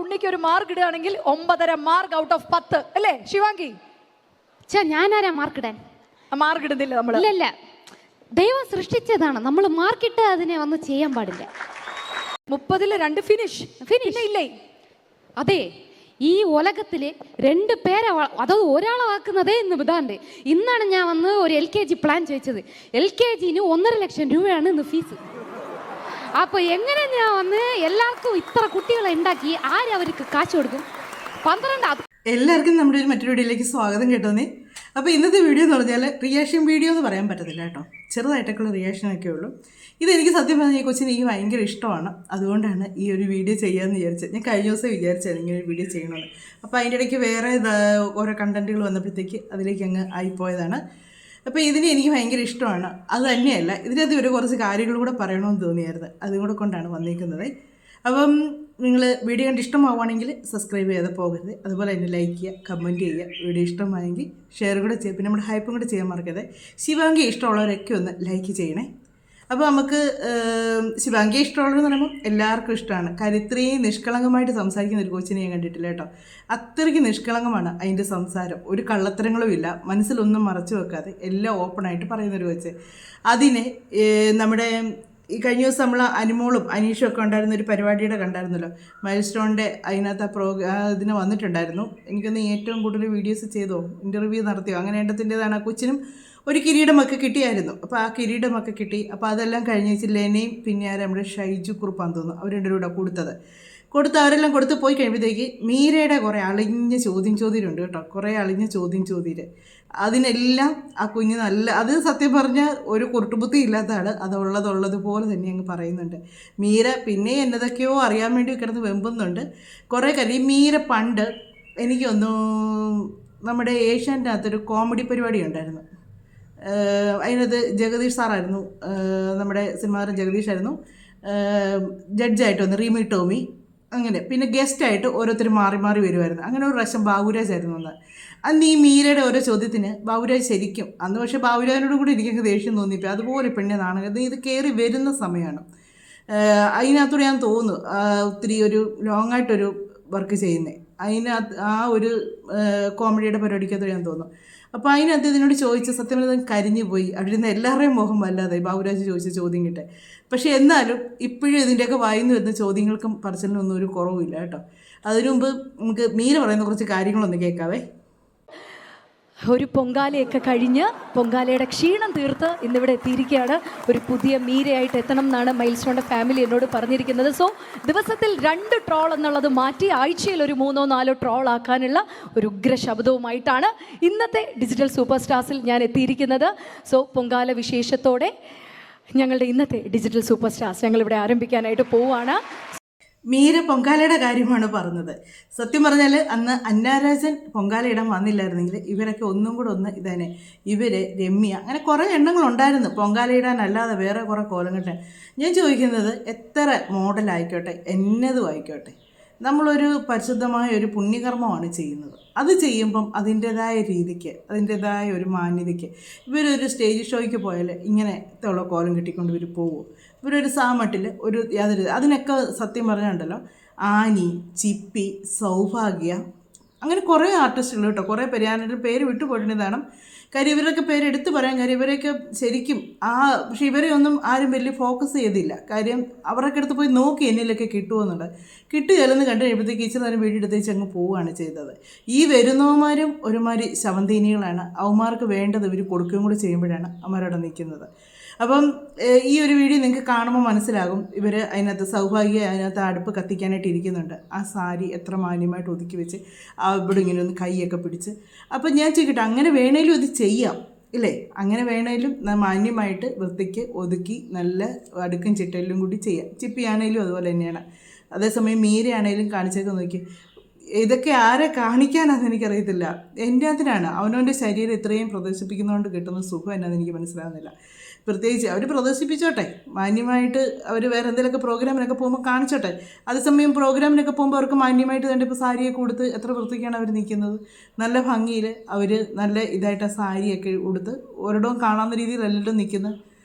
ഉണ്ണിക്ക് ഒരു മാർക്ക് ഇടുകയാണെങ്കിൽ 9.5 മാർക്ക് ഔട്ട് ഓഫ് 10 അല്ലേ ശിവാംഗി? ഞാനാരാ മാർക്കിടാൻ? മാർക്ക് ഇടുന്നില്ല നമ്മള്. ഇല്ല, ദൈവം സൃഷ്ടിച്ചതാണ്, നമ്മൾ മാർക്കിട്ട് അതിനെ വന്ന് ചെയ്യാൻ പാടില്ല. 30-ൽ 2 ഫിനിഷ് ഇല്ലേ? അതെ, ഈ ഉലകത്തില് 2 പേരെ അതോ ഒരാളെ വാക്കുന്നതേ ഇന്ന് ഇതാണ്ട്. ഇന്നാണ് ഞാൻ വന്ന് ഒരു LKG പ്ലാൻ ചോദിച്ചത്. LKGന് 1.5 ലക്ഷം രൂപയാണ് ഇന്ന് ഫീസ്. അപ്പൊ എങ്ങനെ ഞാൻ വന്ന് എല്ലാവർക്കും ഇത്ര കുട്ടികളെ ഉണ്ടാക്കി ആരവർക്ക് കാശ് കൊടുക്കും? 12. എല്ലാവർക്കും നമ്മുടെ ഒരു മറ്റൊരു വീഡിയോയിലേക്ക് സ്വാഗതം കേട്ടോന്നേ. അപ്പോൾ ഇന്നത്തെ വീഡിയോ എന്ന് പറഞ്ഞാൽ റിയാക്ഷൻ വീഡിയോ എന്ന് പറയാൻ പറ്റത്തില്ല കേട്ടോ, ചെറുതായിട്ടൊക്കെയുള്ള റിയാക്ഷനൊക്കെ ഉള്ളൂ. ഇതെനിക്ക് സത്യം പറഞ്ഞാൽ ഈ കൊച്ചിന് എനിക്ക് ഭയങ്കര ഇഷ്ടമാണ്, അതുകൊണ്ടാണ് ഈ ഒരു വീഡിയോ ചെയ്യാമെന്ന് വിചാരിച്ചത്. ഞാൻ കഴിഞ്ഞ ദിവസം വിചാരിച്ചായിരുന്നു ഇങ്ങനെ ഒരു വീഡിയോ ചെയ്യണമെന്ന്. അപ്പോൾ അതിൻ്റെ ഇടയ്ക്ക് വേറെ ഓരോ കണ്ടൻറ്റുകൾ വന്നപ്പോഴത്തേക്ക് അതിലേക്ക് അങ്ങ് ആയിപ്പോയതാണ്. അപ്പോൾ ഇതിന് എനിക്ക് ഭയങ്കര ഇഷ്ടമാണ്. അത് തന്നെയല്ല, ഇതിനകത്ത് ഒരു കുറച്ച് കാര്യങ്ങൾ കൂടെ പറയണമെന്ന് തോന്നിയായിരുന്നു, അതുകൂടെ കൊണ്ടാണ് വന്നിരിക്കുന്നത്. അപ്പം നിങ്ങൾ വീഡിയോ കണ്ട് ഇഷ്ടമാവുകയാണെങ്കിൽ സബ്സ്ക്രൈബ് ചെയ്യാതെ പോകരുത്. അതുപോലെ തന്നെ ലൈക്ക് ചെയ്യുക, കമൻറ്റ് ചെയ്യുക. വീഡിയോ ഇഷ്ടമായെങ്കിൽ ഷെയർ കൂടെ ചെയ്യുക. പിന്നെ നമ്മുടെ ഹൈപ്പും കൂടെ ചെയ്യാൻ മറക്കരുത്. ശിവാംഗി ഇഷ്ടമുള്ളവരൊക്കെ ഒന്ന് ലൈക്ക് ചെയ്യണേ. അപ്പോൾ നമുക്ക് ശിവാംഗി ഇഷ്ടമുള്ളതെന്ന് പറയുമ്പോൾ എല്ലാവർക്കും ഇഷ്ടമാണ്. കാര്യം ഇത്രയും നിഷ്കളങ്കമായിട്ട് സംസാരിക്കുന്ന ഒരു കോച്ചിനെ ഞാൻ കണ്ടിട്ടില്ല കേട്ടോ. അത്രയ്ക്ക് നിഷ്കളങ്കമാണ് അതിൻ്റെ സംസാരം, ഒരു കള്ളത്തരങ്ങളും ഇല്ല, മനസ്സിലൊന്നും മറച്ചു വെക്കാതെ എല്ലാം ഓപ്പണായിട്ട് പറയുന്നൊരു കോച്ച്. അതിനെ നമ്മുടെ ഈ കഴിഞ്ഞ ദിവസം നമ്മൾ അനുമോളും അനീഷും ഒക്കെ ഉണ്ടായിരുന്ന ഒരു പരിപാടിയുടെ കണ്ടായിരുന്നല്ലോ, മൈൽ സ്റ്റോണിൻ്റെ. അതിനകത്ത് ഇതിന് വന്നിട്ടുണ്ടായിരുന്നു. എനിക്കൊന്ന് ഏറ്റവും കൂടുതൽ വീഡിയോസ് ചെയ്തോ, ഇൻ്റർവ്യൂ നടത്തിയോ, അങ്ങനെ ഏണ്ടത്തിൻ്റെതാണ്. ആ കൊച്ചിനും ഒരു കിരീടമൊക്കെ കിട്ടിയായിരുന്നു. അപ്പോൾ ആ കിരീടമൊക്കെ കിട്ടി. അപ്പോൾ അതെല്ലാം കഴിഞ്ഞ് ലെനയും പിന്നെ നമ്മുടെ ഷൈജു കുറുപ്പാന്ന് തോന്നുന്നു, അവർ രണ്ടുപേരും കൂടെ കൊടുത്ത് അവരെല്ലാം കൊടുത്ത് പോയി കഴിയുമ്പോഴത്തേക്ക് മീരയുടെ കുറേ അളിഞ്ഞ ചോദ്യമുണ്ട് കേട്ടോ, കുറേ അളിഞ്ഞ ചോദ്യം. അതിനെല്ലാം ആ കുഞ്ഞ് നല്ല, അത് സത്യം പറഞ്ഞാൽ ഒരു കുരുട്ടുബുദ്ധി ഇല്ലാത്ത ആൾ, അതുള്ളതുപോലെ തന്നെ അങ്ങ് പറയുന്നുണ്ട്. മീര പിന്നെ എന്നതൊക്കെയോ അറിയാൻ വേണ്ടി കിടന്ന് വെമ്പുന്നുണ്ട് കുറേ കാര്യം. ഈ മീര പണ്ട് എനിക്കൊന്നു നമ്മുടെ ഏഷ്യാൻ്റെ അകത്തൊരു കോമഡി പരിപാടി ഉണ്ടായിരുന്നു. അതിനകത്ത് ജഗദീഷ് സാറായിരുന്നു, നമ്മുടെ സിനിമാതാരം ജഗദീഷായിരുന്നു ജഡ്ജായിട്ട് വന്നു, റീമി ടോമി. അങ്ങനെ പിന്നെ ഗസ്റ്റായിട്ട് ഓരോരുത്തർ മാറി വരുമായിരുന്നു. അങ്ങനെ ഒരു പ്രാവശ്യം ബാബുരാജ് ആയിരുന്നു അന്ന്. അന്ന് ഈ മീരയുടെ ഓരോ ചോദ്യത്തിന് ബാബുരാജ് ശരിക്കും അന്ന്, പക്ഷേ ബാബുരാജിനോട് കൂടി എനിക്ക് ദേഷ്യം തോന്നിപ്പോൾ അതുപോലെ പെണ്ണെ നാണകം ഇത് കയറി വരുന്ന സമയമാണ്. അതിനകത്തൂടെ ഞാൻ തോന്നുന്നു ഒത്തിരി ഒരു ലോങ്ങായിട്ടൊരു വർക്ക് ചെയ്യുന്നത്, അതിനകത്ത് ആ ഒരു കോമഡിയുടെ പരിപാടിക്കകത്തൂടെ ഞാൻ തോന്നുന്നു. അപ്പോൾ അതിനകത്ത് ഇതിനോട് ചോദിച്ച സത്യം പറഞ്ഞാൽ കരിഞ്ഞു പോയി. അവിടെ നിന്ന് എല്ലാവരുടെയും മുഖം വല്ലാതെ ബാബുരാജ് ചോദിച്ച ചോദ്യം കിട്ടെ. പക്ഷേ എന്നാലും ഇപ്പോഴും ഇതിൻ്റെയൊക്കെ വായിന്ന് വരുന്ന ചോദ്യങ്ങൾക്കും പറച്ചിലിനൊന്നും ഒരു കുറവുമില്ല കേട്ടോ. അതിനു മുമ്പ് നമുക്ക് മീര പറയുന്ന കുറച്ച് കാര്യങ്ങളൊന്ന് കേൾക്കാവേ. ഒരു പൊങ്കാലയൊക്കെ കഴിഞ്ഞ് പൊങ്കാലയുടെ ക്ഷീണം തീർത്ത് ഇന്നിവിടെ എത്തിയിരിക്കുകയാണ്. ഒരു പുതിയ മീരയായിട്ട് എത്തണം എന്നാണ് മൈൽ സ്റ്റോണിൻ്റെ ഫാമിലി എന്നോട് പറഞ്ഞിരിക്കുന്നത്. സോ ദിവസത്തിൽ 2 ട്രോൾ എന്നുള്ളത് മാറ്റി ആഴ്ചയിൽ ഒരു 3-4 ട്രോൾ ആക്കാനുള്ള ഒരു ഉഗ്ര ശബ്ദവുമായിട്ടാണ് ഇന്നത്തെ ഡിജിറ്റൽ സൂപ്പർ സ്റ്റാർസിൽ ഞാൻ എത്തിയിരിക്കുന്നത്. സോ പൊങ്കാല വിശേഷത്തോടെ ഞങ്ങളുടെ ഇന്നത്തെ ഡിജിറ്റൽ സൂപ്പർ സ്റ്റാർസ് ഞങ്ങളിവിടെ ആരംഭിക്കാനായിട്ട് പോവുകയാണ്. മീര പൊങ്കാലയുടെ കാര്യമാണ് പറഞ്ഞത്. സത്യം പറഞ്ഞാൽ അന്ന് അന്നാരാജൻ പൊങ്കാലയിടാൻ വന്നില്ലായിരുന്നെങ്കിൽ ഇവരൊക്കെ ഒന്നും കൂടെ ഇതന്നെ, ഇവർ രമ്യ, അങ്ങനെ കുറേ എണ്ണങ്ങളുണ്ടായിരുന്നു പൊങ്കാലയിടാൻ, അല്ലാതെ വേറെ കുറേ കോലം കെട്ടാൻ. ഞാൻ ചോദിക്കുന്നത്, എത്ര മോഡലായിക്കോട്ടെ എന്നതും ആയിക്കോട്ടെ, നമ്മളൊരു പരിശുദ്ധമായ ഒരു പുണ്യകർമ്മമാണ് ചെയ്യുന്നത്. അത് ചെയ്യുമ്പം അതിൻ്റേതായ രീതിക്ക്, അതിൻ്റേതായ ഒരു മാന്യതയ്ക്ക്, ഇവരൊരു സ്റ്റേജ് ഷോയ്ക്ക് പോയാൽ ഇങ്ങനത്തെ ഉള്ള കോലം കെട്ടിക്കൊണ്ട് ഇവർ പോകും. ഇവരൊരു സാമട്ടിൽ ഒരു യാതൊരു, അതിനൊക്കെ സത്യം പറഞ്ഞുണ്ടല്ലോ, ആനി, ചിപ്പി, സൗഭാഗ്യ, അങ്ങനെ കുറേ ആർട്ടിസ്റ്റുകൾ കേട്ടോ, കുറേ പേര് പേര് വിട്ടുപോയിട്ടുള്ളതാണ്. കാര്യം ഇവരൊക്കെ പേര് എടുത്തു പറയാൻ കാര്യം ഇവരൊക്കെ ശരിക്കും പക്ഷേ ഇവരെ ഒന്നും ആരും വലിയ ഫോക്കസ് ചെയ്തില്ല. കാര്യം അവരൊക്കെ അടുത്ത് പോയി നോക്കി എന്നിലൊക്കെ കിട്ടുമെന്നുണ്ട്. കിട്ടുകയല്ലെന്ന് കണ്ടു കഴിയുമ്പോഴത്തേക്ക് ഇച്ചിരി നേരം വീടെടുത്തേച്ച് അങ്ങ് പോവുകയാണ് ചെയ്തത്. ഈ വരുന്നവന്മാരും ഒരുമാതിരി ശവന്തീനികളാണ്. അവന്മാർക്ക് വേണ്ടത് ഇവർ കൊടുക്കുകയും കൂടി ചെയ്യുമ്പോഴാണ് അവന്മാരവിടെ നിൽക്കുന്നത്. അപ്പം ഈ ഒരു വീഡിയോ നിങ്ങൾക്ക് കാണുമ്പോൾ മനസ്സിലാകും, ഇവർ അതിനകത്ത് സൗഭാഗ്യ അതിനകത്ത് അടുപ്പ് കത്തിക്കാനായിട്ട് ഇരിക്കുന്നുണ്ട്. ആ സാരി എത്ര മാന്യമായിട്ട് ഒതുക്കി വെച്ച് ഇവിടെ ഇങ്ങനെ ഒന്ന് കൈയൊക്കെ പിടിച്ച്. അപ്പം ഞാൻ ചോദിക്കട്ടെ, അങ്ങനെ വേണേലും ഇത് ചെയ്യാം ഇല്ലേ? അങ്ങനെ വേണേലും മാന്യമായിട്ട് വൃത്തിക്ക് ഒതുക്കി നല്ല അടുക്കും ചിട്ടയിലും കൂടി ചെയ്യാം. ചിപ്പിയാണേലും അതുപോലെ തന്നെയാണ്. അതേസമയം മീരയാണേലും കാണിച്ചൊക്കെ നോക്കി, ഇതൊക്കെ ആരെ കാണിക്കാനാണെന്ന് എനിക്കറിയത്തില്ല. എൻ്റെ അതിനാണ് അവനവൻ്റെ ശരീരം ഇത്രയും പ്രദർശിപ്പിക്കുന്നതുകൊണ്ട് കിട്ടുന്ന സുഖം എന്നാന്ന് എനിക്ക് മനസ്സിലാകുന്നില്ല. പ്രത്യേകിച്ച് അവർ പ്രദർശിപ്പിച്ചോട്ടെ, മാന്യമായിട്ട് അവർ വേറെ എന്തെങ്കിലുമൊക്കെ പ്രോഗ്രാമിനൊക്കെ പോകുമ്പോൾ കാണിച്ചോട്ടെ. അതേസമയം പ്രോഗ്രാമിനൊക്കെ പോകുമ്പോൾ അവർക്ക് മാന്യമായിട്ട് തന്നെ ഇപ്പോൾ സാരിയൊക്കെ ഉടുത്ത് എത്ര വൃത്തിക്കാണ് അവർ നിൽക്കുന്നത്. നല്ല ഭംഗിയിൽ അവർ നല്ല ഇതായിട്ട് ആ സാരിയൊക്കെ ഉടുത്ത് ഒരിടവും കാണാവുന്ന രീതിയിലല്ലല്ലോ നിൽക്കുന്നത്.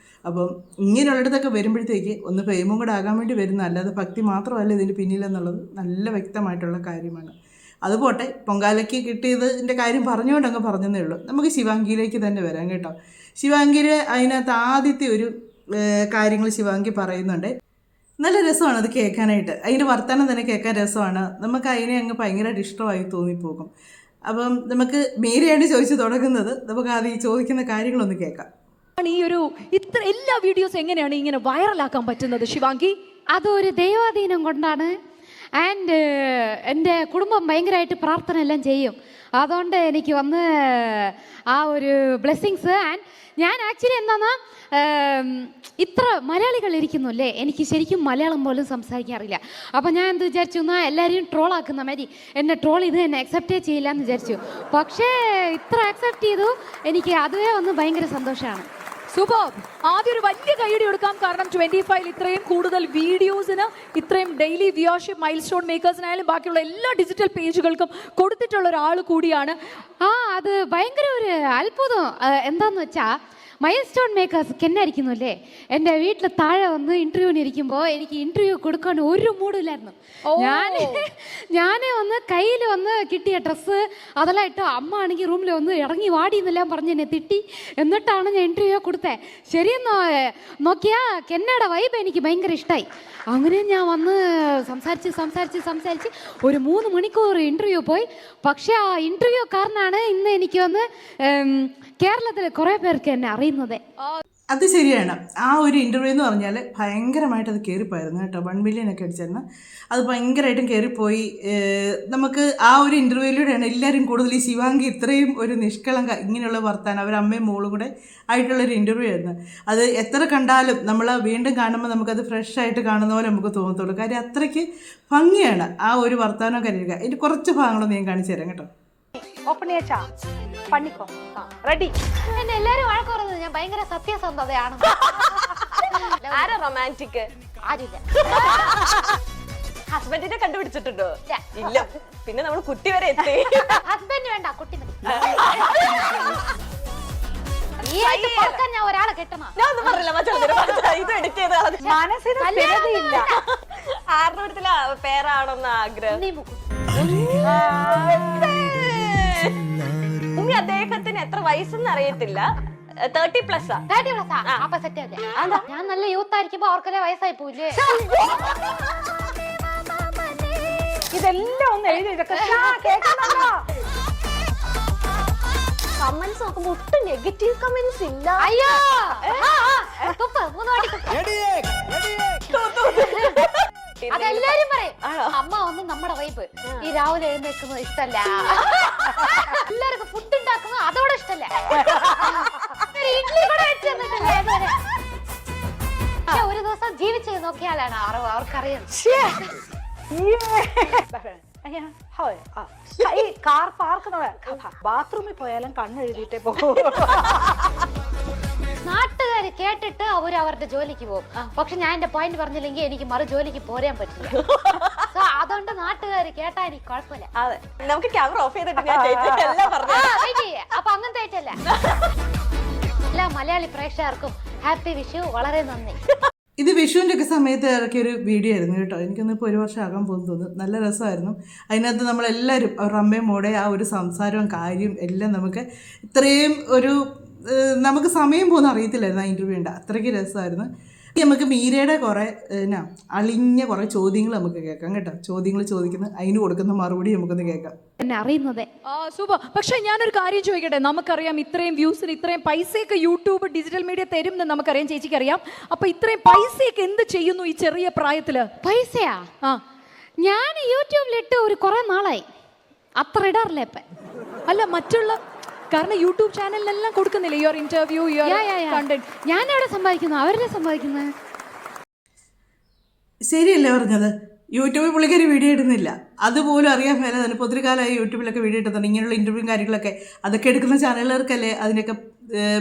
അപ്പം ഇങ്ങനെയുള്ളിടത്തൊക്കെ വരുമ്പോഴത്തേക്ക് ഒന്ന് ഫെയിമും കൂടെ ആകാൻ വേണ്ടി വരുന്ന, അല്ലാതെ ഭക്തി മാത്രമല്ല ഇതിൻ്റെ പിന്നിലെന്നുള്ളത് നല്ല വ്യക്തമായിട്ടുള്ള കാര്യമാണ്. അതുപോട്ടെ, പൊങ്കാലയ്ക്ക് കിട്ടിയതിൻ്റെ കാര്യം പറഞ്ഞുകൊണ്ട് അങ്ങ് പറഞ്ഞതേ ഉള്ളൂ. നമുക്ക് ശിവാംഗിയിലേക്ക് തന്നെ വരാം കേട്ടോ. ശിവാംഗിയിൽ അതിനകത്ത് ആദ്യത്തെ ഒരു കാര്യങ്ങൾ ശിവാംഗി പറയുന്നുണ്ട്. നല്ല രസമാണ് അത് കേൾക്കാനായിട്ട്. അതിൻ്റെ വർത്തമാനം തന്നെ കേൾക്കാൻ രസമാണ്. നമുക്ക് അതിനെ അങ്ങ് ഭയങ്കരമായിട്ട് ഇഷ്ടമായി തോന്നിപ്പോകും. അപ്പം നമുക്ക് മീരയാണ് ചോദിച്ചു തുടങ്ങുന്നത്. നമുക്ക് ആദ്യം ഈ ചോദിക്കുന്ന കാര്യങ്ങളൊന്ന് കേൾക്കാം. ഈ ഒരു ഇത്ര എല്ലാ വീഡിയോസ് എങ്ങനെയാണ് ഇങ്ങനെ വൈറലാക്കാൻ പറ്റുന്നത് ശിവാംഗി? അതൊരു ദൈവാധീനം കൊണ്ടാണ്. ആൻഡ് എൻ്റെ കുടുംബം ഭയങ്കരമായിട്ട് പ്രാർത്ഥന എല്ലാം ചെയ്യും. അതുകൊണ്ട് എനിക്ക് വന്ന് ആ ഒരു ബ്ലെസ്സിങ്സ്. ആൻഡ് ഞാൻ ആക്ച്വലി എന്താണെന്നാ, ഇത്ര മലയാളികൾ ഇരിക്കുന്നുല്ലേ, എനിക്ക് ശരിക്കും മലയാളം പോലും സംസാരിക്കാൻ അറിയില്ല. അപ്പോൾ ഞാൻ എന്ത് വിചാരിച്ചു, എന്നാൽ എല്ലാവരും ട്രോൾ ആക്കുന്ന മാതിരി എന്നെ ട്രോൾ ചെയ്ത് എന്നെ അക്സെപ്റ്റേ ചെയ്യില്ല എന്ന് വിചാരിച്ചു. പക്ഷേ ഇത്ര അക്സെപ്റ്റ് ചെയ്തു, എനിക്ക് അതുവേ വന്ന് ഭയങ്കര സന്തോഷമാണ്. സൂപ്പർ. ആദ്യം ഒരു വലിയ കൈയടി കൊടുക്കാം. കാരണം 25 ഇത്രയും കൂടുതൽ വീഡിയോസിന് ഇത്രയും ഡെയിലി വ്യൂവർഷിപ്പ് മൈൽ സ്റ്റോൺ മേക്കേഴ്സിനായാലും ബാക്കിയുള്ള എല്ലാ ഡിജിറ്റൽ പേജുകൾക്കും കൊടുത്തിട്ടുള്ള ഒരാൾ കൂടിയാണ്. അത് ഭയങ്കര ഒരു അത്ഭുതം. എന്താന്ന് വെച്ചാൽ മൈൽ സ്റ്റോൺ മേക്കേഴ്സ് കെന്നായിരിക്കുന്നു അല്ലേ, എൻ്റെ വീട്ടിൽ താഴെ വന്ന് ഇൻ്റർവ്യൂവിന് ഇരിക്കുമ്പോൾ എനിക്ക് ഇൻ്റർവ്യൂ കൊടുക്കാൻ ഒരു മൂഡില്ലായിരുന്നു. ഞാൻ വന്ന് കയ്യിൽ വന്ന് കിട്ടിയ ഡ്രസ്സ് അതെല്ലാം ഇട്ട്, അമ്മ ആണെങ്കിൽ റൂമിൽ വന്ന് ഇറങ്ങി വാടി എന്നെല്ലാം പറഞ്ഞ് എന്നെ തിട്ടി. എന്നിട്ടാണ് ഞാൻ ഇൻ്റർവ്യൂ കൊടുത്തത്. ശരിയെന്നോ നോക്കിയാൽ കെന്നയുടെ വൈബ് എനിക്ക് ഭയങ്കര ഇഷ്ടമായി. അങ്ങനെ ഞാൻ വന്ന് സംസാരിച്ച് ഒരു 3 മണിക്കൂർ ഇൻ്റർവ്യൂ പോയി. പക്ഷേ ആ ഇൻ്റർവ്യൂ കാരണമാണ് ഇന്ന് എനിക്ക് വന്ന് കേരളത്തിൽ കുറേ പേർക്ക് എന്നെ അറിയുന്നത്. അത് ശരിയാണ്. ആ ഒരു ഇൻ്റർവ്യൂ എന്ന് പറഞ്ഞാൽ ഭയങ്കരമായിട്ട് അത് കയറിപ്പോയിരുന്നു കേട്ടോ. 1 മില്യൺ ഒക്കെ അടിച്ചിരുന്നു. അത് ഭയങ്കരമായിട്ടും കയറിപ്പോയി. നമുക്ക് ആ ഒരു ഇൻ്റർവ്യൂയിലൂടെയാണ് എല്ലാവരും കൂടുതൽ ഈ ശിവാംഗി ഇത്രയും ഒരു നിഷ്കളങ്ക ഇങ്ങനെയുള്ള വർത്താനം, അവരമ്മയും മോളും കൂടെ ആയിട്ടുള്ളൊരു ഇൻ്റർവ്യൂ ആയിരുന്നു. അത് എത്ര കണ്ടാലും നമ്മൾ വീണ്ടും കാണുമ്പോൾ നമുക്കത് ഫ്രഷ് ആയിട്ട് കാണുന്ന പോലെ നമുക്ക് തോന്നത്തുള്ളൂ. കാര്യം അത്രയ്ക്ക് ഭംഗിയാണ് ആ ഒരു വർത്താനം കരുതുക. ഇതിൻ്റെ കുറച്ച് ഭാഗങ്ങളൊന്നും ഞാൻ കാണിച്ചു തരാം കേട്ടോ. റെഡി. എന്നെ എല്ലാരും വഴക്ക് പറയുന്നത് ഞാൻ ഭയങ്കര സത്യസന്ധതയാണ്. ആരാ റൊമാൻറ്റിക്? ആരില്ല. ഹസ്ബൻഡിനെ കണ്ടുപിടിച്ചിട്ടുണ്ടോ? ഇല്ല. പിന്നെ നമ്മൾ കുട്ടി വരെ എത്തി. ഹസ്ബൻഡ് വേണ്ട, കുട്ടി മതി. ഞാൻ ഒരാളെ കെട്ടണം. ഞാൻ ഒന്നും പറഞ്ഞില്ല. ഇത് എഡിറ്റ് ചെയ്ത ആരുടെ വീട്ടില പേരാണെന്ന് ആഗ്രഹം. ഉമ്മി അദ്ദേഹത്തിന് എത്ര വയസ്സെന്ന് അറിയത്തില്ല. 30+. ഞാൻ നല്ല യൂത്ത് ആയിരിക്കുമ്പോ അവർക്കെല്ലാം വയസ്സായി പോയില്ലേ? ഇതെല്ലാം ഒന്ന് എഴുതി. കമന്റ്സ് നോക്കുമ്പോ ഒട്ടും നെഗറ്റീവ് കമന്റ്സ് ഇല്ല. അയ്യോ, അതെല്ലാരും പറയും. അമ്മ ഒന്നും നമ്മുടെ വൈബ് ഈ രാവിലെ എഴുന്നേക്കുന്നത് ഇഷ്ടല്ല. എല്ലാവർക്കും ഫുഡ് ഉണ്ടാക്കുന്നത് അതോടെ ഇഷ്ടല്ല. ഇഡ്ലി കൂടെ വെച്ച് തന്നിട്ടില്ല. ഒരു ദിവസം ജീവിച്ചു നോക്കിയാലാണ് അറിവ്, അവർക്കറിയാം. ഈ കാർ പാർക്ക് ബാത്റൂമിൽ പോയാലും കണ്ണെഴുതിയിട്ടേ പോകും. നാട്ടുകാര് കേട്ടിട്ട് അവര് അവരുടെ ജോലിക്ക് പോകും. പക്ഷെ ഞാൻ എന്റെ പോയിന്റ് പറഞ്ഞില്ലെങ്കിൽ എനിക്ക് മറു ജോലിക്ക് പോരാൻ പറ്റില്ല. അതുകൊണ്ട് നാട്ടുകാര് കേട്ടാ എനിക്ക് കുഴപ്പമില്ല. അതെ, നമുക്ക് ക്യാമറ ഓഫ് ചെയ്തിട്ട് അപ്പൊ അങ്ങനത്തെ ആയിട്ടല്ല. എല്ലാ മലയാളി പ്രേക്ഷകർക്കും ഹാപ്പി വിഷു. വളരെ നന്ദി. ഇത് വിഷുവിൻ്റെ ഒക്കെ സമയത്ത് ഇറക്കിയൊരു വീഡിയോ ആയിരുന്നു കേട്ടോ. എനിക്കൊന്ന് ഇപ്പോൾ 1 വർഷം ആകാൻ പോകുന്നു തോന്നുന്നു. നല്ല രസമായിരുന്നു. അതിനകത്ത് നമ്മളെല്ലാവരും അവരുടെ അമ്മയും മോടെ ആ ഒരു സംസാരവും കാര്യവും എല്ലാം നമുക്ക് ഇത്രയും ഒരു നമുക്ക് സമയം പോകുന്ന അറിയത്തില്ലായിരുന്നു ആ ഇൻ്റർവ്യൂ ഉണ്ട്. അത്രയ്ക്ക് രസമായിരുന്നു. നമുക്ക് മീരയുടെ കുറേ അളിഞ്ഞ കുറേ ചോദ്യങ്ങൾ നമുക്ക് കേൾക്കാം കേട്ടോ. ചോദ്യങ്ങൾ ചോദിക്കുന്നത് അതിന് കൊടുക്കുന്ന മറുപടി നമുക്കൊന്ന് കേൾക്കാം. എന്നെ അറിയുന്നത് സൂപ്പർ. പക്ഷെ ഞാനൊരു കാര്യം ചോദിക്കട്ടെ. നമുക്കറിയാം ഇത്രയും വ്യൂസിന് ഇത്രയും പൈസയൊക്കെ യൂട്യൂബ് ഡിജിറ്റൽ മീഡിയ തരും എന്ന് നമുക്കറിയാം, ചേച്ചിക്ക് അറിയാം. അപ്പൊ ഇത്രയും പൈസയൊക്കെ എന്ത് ചെയ്യുന്നു ഈ ചെറിയ പ്രായത്തില്? പൈസയാ? ഞാൻ യൂട്യൂബിലിട്ട് ഒരു കുറെ നാളായി. അത്ര ഇടാറില്ല ഇപ്പൊ. അല്ല, മറ്റുള്ള കാരണം യൂട്യൂബ് ചാനലിലെല്ലാം കൊടുക്കുന്നില്ല യുവർ ഇന്റർവ്യൂ, യുവർ കണ്ടന്റ്. ഞാൻ എവിടെ സമ്പാദിക്കുന്നു? അവരല്ലേ സമ്പാദിക്കുന്നത്. ശരിയല്ലേ പറഞ്ഞത്? യൂട്യൂബിൽ പുള്ളിക്കാരി വീഡിയോ ഇടുന്നില്ല, അതുപോലും അറിയാൻ മേലെ തന്നെ. ഇപ്പോൾ ഒത്തിരി കാലമായി യൂട്യൂബിലൊക്കെ വീഡിയോ ഇട്ടുന്നുണ്ട്. ഇങ്ങനെയുള്ള ഇൻ്റർവ്യൂ കാര്യങ്ങളൊക്കെ അതൊക്കെ എടുക്കുന്ന ചാനലുകാർക്കല്ലേ അതിനൊക്കെ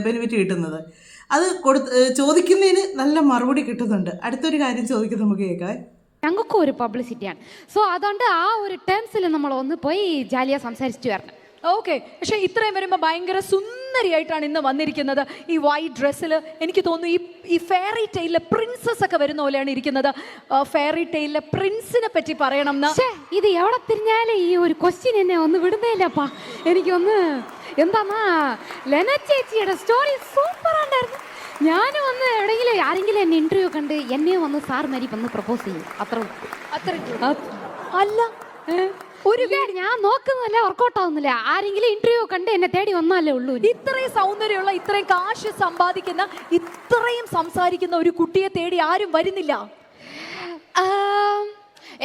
ബെനിഫിറ്റ് കിട്ടുന്നത്. അത് ചോദിക്കുന്നതിന് നല്ല മറുപടി കിട്ടുന്നുണ്ട്. അടുത്തൊരു കാര്യം ചോദിക്കുന്നത് നമുക്ക് കേൾക്കാം. ഞങ്ങൾക്കും ഒരു പബ്ലിസിറ്റിയാണ്. സോ അതുകൊണ്ട് ആ ഒരു ടേംസിൽ നമ്മൾ ഒന്ന് പോയി ജാലിയ സംസാരിച്ചിട്ട് വരണം. ഓക്കെ, പക്ഷെ ഇത്രയും വരുമ്പോൾ ഭയങ്കര സുന്ദരിയായിട്ടാണ് ഇന്ന് വന്നിരിക്കുന്നത്. ഈ വൈറ്റ് ഡ്രസ്സിൽ എനിക്ക് തോന്നുന്നു ഈ ഫെയറി ടെയിലെ പ്രിൻസസ് ഒക്കെ വരുന്ന പോലെയാണ് ഇരിക്കുന്നത്. ഫെയറി ടെയിലെ പ്രിൻസിനെ പറ്റി പറയണം എന്ന്. ഇത് എവിടെ തിരിഞ്ഞാലേ ഈ ഒരു ക്വസ്റ്റ്യൻ എന്നെ ഒന്ന് വിടുന്നേലപ്പാ. എനിക്കൊന്ന് എന്താന്നാ ലെന ചേച്ചിയുടെ സ്റ്റോറി സൂപ്പർ ഉണ്ടായിരുന്നു. ഞാനും വന്ന് എവിടെയെങ്കിലും ആരെങ്കിലും എന്നെ ഇന്റർവ്യൂ കണ്ട് എന്നെ വന്ന് സാർ മാരി വന്ന് പ്രപ്പോസ് ചെയ്യും. അത്ര അല്ല ഒരു ഞാൻ നോക്കുന്നില്ല, വർക്കൗട്ട് ആവുന്നില്ല. ആരെങ്കിലും ഇന്റർവ്യൂ കണ്ട് എന്നെ തേടി വന്നാലേ ഉള്ളൂ. ഇത്രയും സൗന്ദര്യമുള്ള, ഇത്രയും കാശ് സമ്പാദിക്കുന്ന, ഇത്രയും സംസാരിക്കുന്ന ഒരു കുട്ടിയെ തേടി ആരും വരുന്നില്ല.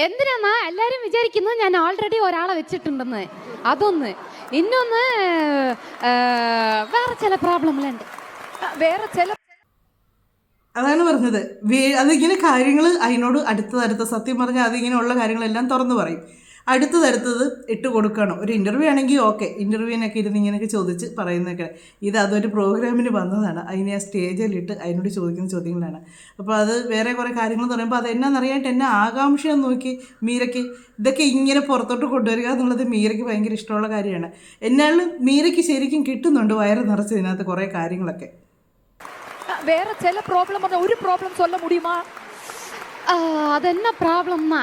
എന്തിനാ എല്ലാരും വിചാരിക്കുന്നത് ഞാൻ ഓൾറെഡി ഒരാളെ വെച്ചിട്ടുണ്ടെന്ന്. അതൊന്ന്. ഇന്നൊന്ന് വേറെ ചില പ്രോബ്ലങ്ങളുണ്ട്. വേറെ ചില അതാണ് പറഞ്ഞത്. അതിങ്ങനെ കാര്യങ്ങൾ അതിനോട് അടുത്തടുത്ത സത്യം പറഞ്ഞാൽ അതിങ്ങനെ ഉള്ള കാര്യങ്ങളെല്ലാം തുറന്നു പറയും. അടുത്തത് ഇട്ട് കൊടുക്കണം. ഒരു ഇൻ്റർവ്യൂ ആണെങ്കിൽ ഓക്കെ, ഇൻ്റർവ്യൂവിനൊക്കെ ഇരുന്ന് ഇങ്ങനെയൊക്കെ ചോദിച്ച് പറയുന്നതൊക്കെ. അതൊരു പ്രോഗ്രാമിന് വന്നതാണ്. അതിനെ ആ സ്റ്റേജിലിട്ട് അതിനോട് ചോദിക്കുന്ന ചോദ്യങ്ങളാണ്. അപ്പോൾ അത് വേറെ കുറേ കാര്യങ്ങൾ എന്ന് പറയുമ്പോൾ അത് എന്നാന്നറിയാനായിട്ട് എന്നെ ആകാംക്ഷയെന്ന് നോക്കി മീരയ്ക്ക് ഇതൊക്കെ ഇങ്ങനെ പുറത്തോട്ട് കൊണ്ടുവരിക എന്നുള്ളത് മീരയ്ക്ക് ഭയങ്കര ഇഷ്ടമുള്ള കാര്യമാണ്. എന്നാലും മീരയ്ക്ക് ശരിക്കും കിട്ടുന്നുണ്ട് വയറ് നിറച്ച് ഇതിനകത്ത് കുറേ കാര്യങ്ങളൊക്കെ. വേറെ ചില പ്രോബ്ലം പറഞ്ഞ ഒരു പ്രോബ്ലം சொல்ல முடியுமா? അതെന്നാ പ്രോബ്ലംന്നാ,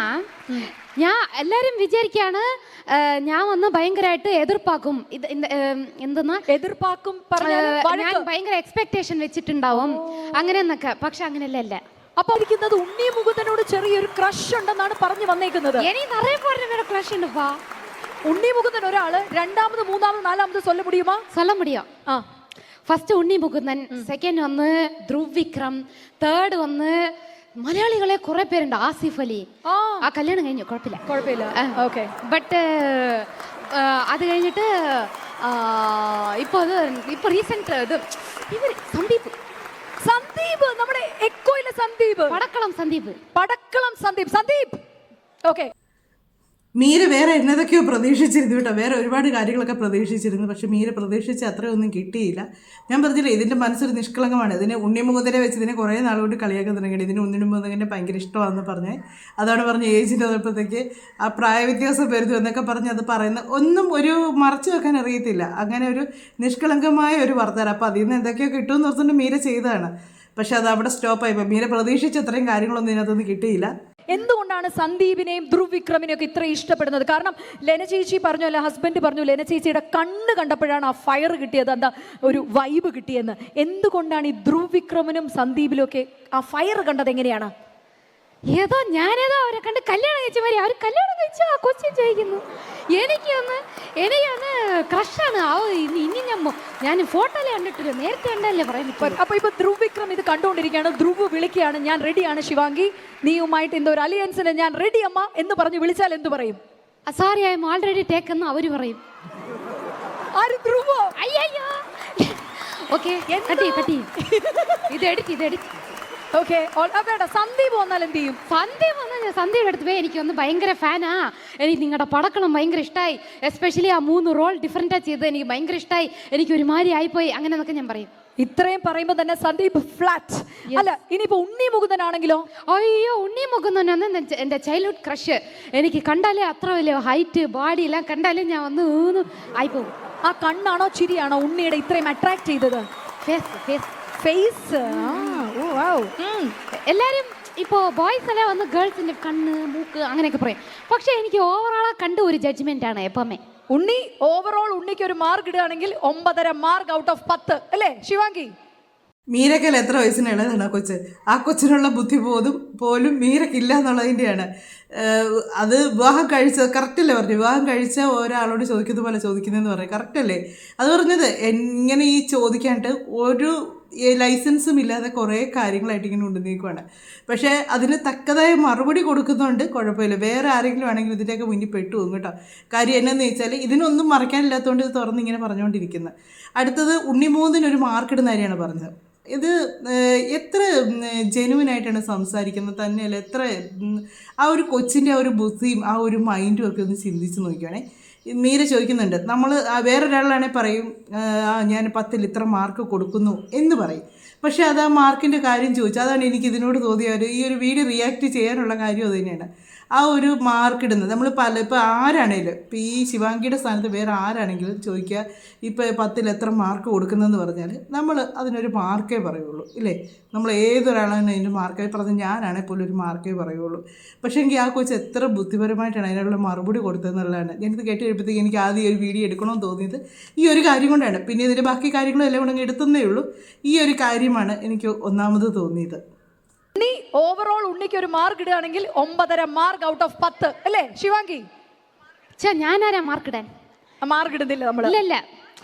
ഞാൻ എല്ലാരും വിചാരിക്കാണ് ഞാൻ വന്ന് ഭയങ്കരമായിട്ട് എതിർപ്പാക്കും. ഇത് എന്തെന്നാ എതിർപ്പാക്കും ഞാൻ ഭയങ്കര എക്സ്പെക്ടേഷൻ വെച്ചിട്ടുണ്ടാവും അങ്ങനെ എന്നൊക്കെ. പക്ഷെ അങ്ങനെയല്ല. അപ്പൊ ഇരിക്കുന്നത് ഉണ്ണി മുകുന്ദനോട് ചെറിയൊരു ക്രഷ് ഉണ്ടെന്നാണ് പറഞ്ഞു വന്നേക്കുന്നത്. എനിക്ക് നിറയെ പേരുടെ ക്രഷ് ഉണ്ട്. ഉണ്ണി മുകുന്ദൻ ഒരാള്, രണ്ടാമത് മൂന്നാമത് നാലാമത് சொல்ல முடியுமா? சொல்ல முடியும். ഫസ്റ്റ് ഉണ്ണി മുകുന്ദൻ, സെക്കൻഡ് വന്ന് ധ്രുവ് വിക്രം, തേർഡ് വന്ന് മലയാളികളെ കുറെ പേരുണ്ട്. ആസിഫ് അലി. ആ കല്യാണം കഴിഞ്ഞു, കുഴപ്പമില്ല. ഓക്കെ. ബട്ട് അത് കഴിഞ്ഞിട്ട് ഇപ്പൊ റീസെന്റ് ഇവര് സന്ദീപ്, നമ്മുടെ എക്കോയിലെ സന്ദീപ്, പടക്കളം സന്ദീപ്. ഓക്കെ. മീര വേറെ എന്നതൊക്കെയോ പ്രതീക്ഷിച്ചിരുന്നു കേട്ടോ. വേറെ ഒരുപാട് കാര്യങ്ങളൊക്കെ പ്രതീക്ഷിച്ചിരുന്നു. പക്ഷെ മീര പ്രതീക്ഷിച്ച് അത്രയൊന്നും കിട്ടിയില്ല. ഞാൻ പറഞ്ഞില്ലേ, ഇതിൻ്റെ മനസ്സൊരു നിഷ്കളങ്കമാണ്. ഇതിനെ ഉണ്ണിമുകുന്ദനെ വെച്ച് ഇതിനെ കുറേ നാളുകൊണ്ട് കളിയാക്കാൻ തുടങ്ങിയിട്ട് ഇതിന് ഉണ്ണിമുകുന്ദനെ ഭയങ്കര ഇഷ്ടമാണെന്ന് പറഞ്ഞ് അതാണ് പറഞ്ഞ് ഏജിൻ്റെ വന്നപ്പോഴത്തേക്ക് ആ പ്രായവ്യത്യാസം വരുന്നു എന്നൊക്കെ പറഞ്ഞ് അത് പറയുന്ന ഒന്നും ഒരു മറച്ചു വെക്കാൻ അറിയത്തില്ല. അങ്ങനെ ഒരു നിഷ്കളങ്കമായ ഒരു വർത്തമാനം. അപ്പോൾ അതിൽ നിന്ന് എന്തൊക്കെയോ കിട്ടുമെന്ന് ഓർത്തുകൊണ്ട് മീര ചെയ്തതാണ്. പക്ഷെ അത് അവിടെ സ്റ്റോപ്പായി. മീര പ്രതീക്ഷിച്ച് അത്രയും കാര്യങ്ങളൊന്നും ഇതിനകത്തൊന്നും കിട്ടിയില്ല. എന്തുകൊണ്ടാണ് സന്ദീപിനെയും ധ്രുവ് വിക്രമിനെയും ഒക്കെ ഇത്ര ഇഷ്ടപ്പെടുന്നത്? കാരണം ലെന ചേച്ചി പറഞ്ഞു, അല്ല ഹസ്ബൻഡ് പറഞ്ഞു, ലെന ചേച്ചിയുടെ കണ്ണ് കണ്ടപ്പോഴാണ് ആ ഫയർ കിട്ടിയത്, എന്താ ഒരു വൈബ് കിട്ടിയെന്ന്. എന്തുകൊണ്ടാണ് ഈ ധ്രുവ് വിക്രമിനും സന്ദീപിലും ഒക്കെ ആ ഫയർ കണ്ടത്? എങ്ങനെയാണ്? ഞാനേതോ അവരെ കണ്ട് കല്യാണം കഴിച്ച മാതിരി അവർ കല്യാണം കഴിച്ചു ആ ക്വസ്റ്റ്യൻ ചോദിക്കുന്നു. എനിക്കൊന്ന് ക്രഷാണ്. ഇനി ഞാൻ ഫോട്ടോയിലെ കണ്ടിട്ടില്ല, നേരത്തെ കണ്ടല്ലേ പറയാൻ പറ്റും. അപ്പൊ ഇപ്പൊ ധ്രുവ് വിക്രം ഇത് കണ്ടുകൊണ്ടിരിക്കുകയാണ്. ധ്രുവ് വിളിക്കുകയാണ്, ഞാൻ റെഡിയാണ് ശിവാംഗി, നീയുമായിട്ട് എന്തോ ഒരു അലിയൻസിന് ഞാൻ റെഡി അമ്മ എന്ന് പറഞ്ഞ് വിളിച്ചാൽ എന്ത് പറയും? Sorry, I M already take എന്ന് അവര് പറയും. ആര്? ധ്രുവോ? അയ്യോ. ഓക്കെ, ഇത് എഡിറ്റ്. ഓക്കെ. സന്ദീപ് വന്നാൽ എന്ത് ചെയ്യും? സന്ദീപ് എടുത്ത് പോയി എനിക്കൊന്ന് ഭയങ്കര ഫാനാ, എനിക്ക് നിങ്ങളുടെ പടക്കളം ഭയങ്കര ഇഷ്ടമായി, എസ്പെഷ്യലി ആ 3 റോൾ ഡിഫറെന്റാ ചെയ്തത് എനിക്ക് ഭയങ്കര ഇഷ്ടമായി, എനിക്ക് ഒരുമാതിരി ആയിപ്പോയി, അങ്ങനെ എന്നൊക്കെ ഞാൻ പറയും. ഇത്രയും പറയുമ്പോൾ തന്നെ സന്ദീപ് ഫ്ലാറ്റ്. അല്ല, ഇനിയിപ്പോ ഉണ്ണി മുകുന്ദനാണെങ്കിലോ? അയ്യോ, ഉണ്ണി മുകുന്ദനാണ് എൻ്റെ ചൈൽഡ്ഹുഡ് ക്രഷ്. എനിക്ക് കണ്ടാലേ അത്ര വലിയ ഹൈറ്റ് ബോഡി എല്ലാം കണ്ടാലേ ഞാൻ വന്ന് ആയിപ്പോകും. ആ കണ്ണാണോ ചിരിയാണോ ഉണ്ണിയുടെ ഇത്രയും അട്രാക്ട് ചെയ്തത്? ഫേസ്. എല്ലാരും ഇപ്പോ ബോയ്സ് എല്ലാം വന്ന് ഗേൾസിന്റെ കണ്ണ്, മൂക്ക് അങ്ങനെയൊക്കെ പറയും. പക്ഷെ എനിക്ക് ഓവറോൾ കണ്ട ഒരു ജഡ്ജ്മെന്റ് ആണ് എപ്പോമേ. ഉണ്ണി ഓവറോൾ ഉണ്ണിക്ക് ഒരു മാർക്ക് ഇടുകയാണെങ്കിൽ 9.5 മാർക്ക് ഔട്ട് ഓഫ് 10 അല്ലേ ശിവാംഗി? മീരക്കൽ എത്ര വയസ്സിന് ഇളയതാണ് കൊച്ച്. ആ കൊച്ചിനുള്ള ബുദ്ധിബോധം പോലും മീരക്കില്ല എന്നുള്ളതിൻ്റെയാണ്. അത് വിവാഹം കഴിച്ചത് കറക്റ്റല്ലേ പറഞ്ഞു? വിവാഹം കഴിച്ച ഒരാളോട് ചോദിക്കുന്ന പോലെ ചോദിക്കുന്നതെന്ന് പറയും. കറക്റ്റല്ലേ അത് പറഞ്ഞത്? എങ്ങനെ ഈ ചോദിക്കാണ്ട് ഒരു ലൈസൻസും ഇല്ലാതെ കുറേ കാര്യങ്ങളായിട്ട് ഇങ്ങനെ കൊണ്ടുവന്നേക്കുവാണ്. പക്ഷേ അതിന് തക്കതായ മറുപടി കൊടുക്കുന്നുണ്ട്, കുഴപ്പമില്ല. വേറെ ആരെങ്കിലും ആണെങ്കിലും ഇതിൻ്റെയൊക്കെ മുന്നിൽ പെട്ടു പോകും കേട്ടോ. കാര്യം എന്നാന്ന് ചോദിച്ചാൽ ഇതിനൊന്നും മറക്കാനില്ലാത്തതുകൊണ്ട് ഇത് തുറന്ന് ഇങ്ങനെ പറഞ്ഞുകൊണ്ടിരിക്കുന്നത്. അടുത്തത് ഉണ്ണിമൂന്നിനൊരു മാർക്കിടുന്ന കാര്യമാണ് പറഞ്ഞത്. ഇത് എത്ര ജെനുവിനായിട്ടാണ് സംസാരിക്കുന്നത് തന്നെയല്ല, എത്ര ആ ഒരു കൊച്ചിൻ്റെ ആ ഒരു ബുദ്ധിയും ആ ഒരു മൈൻഡും ഒക്കെ ഒന്ന് ചിന്തിച്ച് നോക്കുകയാണെ. മീര ചോദിക്കുന്നുണ്ട്, നമ്മൾ വേറൊരാളാണെങ്കിൽ പറയും ഞാൻ 10ൽ ഇത്ര മാർക്ക് കൊടുക്കുന്നു എന്ന് പറയും. പക്ഷേ അത് ആ മാർക്കിൻ്റെ കാര്യം ചോദിച്ചു. അതാണ് എനിക്ക് ഇതിനോട് തോന്നിയ ഈ ഒരു വീഡിയോ റിയാക്ട് ചെയ്യാനുള്ള കാര്യം അത് തന്നെയാണ്. ആ ഒരു മാർക്ക് ഇടുന്നത്. നമ്മൾ ഇപ്പോൾ ആരാണേലും ഇപ്പോൾ ഈ ശിവാംഗിയുടെ സ്ഥാനത്ത് വേറെ ആരാണെങ്കിലും ചോദിക്കുക ഇപ്പോൾ 10ൽ എത്ര മാർക്ക് കൊടുക്കുന്നതെന്ന് പറഞ്ഞാൽ നമ്മൾ അതിനൊരു മാർക്കേ പറയുള്ളൂ ഇല്ലേ. നമ്മൾ ഏതൊരാളാണ് അതിൻ്റെ മാർക്കായി പറഞ്ഞ് ഞാനാണെങ്കിൽ പോലും ഒരു മാർക്കേ പറയുള്ളൂ. പക്ഷേ എങ്കിൽ ആ കൊച്ച് എത്ര ബുദ്ധിപരമായിട്ടാണ് അതിനുള്ള മറുപടി കൊടുത്തതെന്നുള്ളതാണ്. ഞാനിത് കേട്ട് കഴിയുമ്പോഴത്തേക്ക് എനിക്ക് ആദ്യം ഒരു വീഡിയോ എടുക്കണമെന്ന് തോന്നിയത് ഈ ഒരു കാര്യം കൊണ്ടാണ്. പിന്നെ ഇതിൻ്റെ ബാക്കി കാര്യങ്ങളും എല്ലാം കൂടെ എടുത്തതേ ഉള്ളൂ. ഈ ഒരു കാര്യമാണ് എനിക്ക് ഒന്നാമത് തോന്നിയത്. ഉണ്ണി ഓവറോൾ ഉണ്ണിക്ക് ഒരു മാർക്ക് ഇടുകയാണെങ്കിൽ 9.5 മാർക്ക് ഔട്ട് ഓഫ് 10 അല്ലേ ശിവാംഗി? ഞാനാരാ മാർക്കിടാൻ? മാർക്ക് ഇടുന്നില്ല നമ്മൾ. ഇല്ല,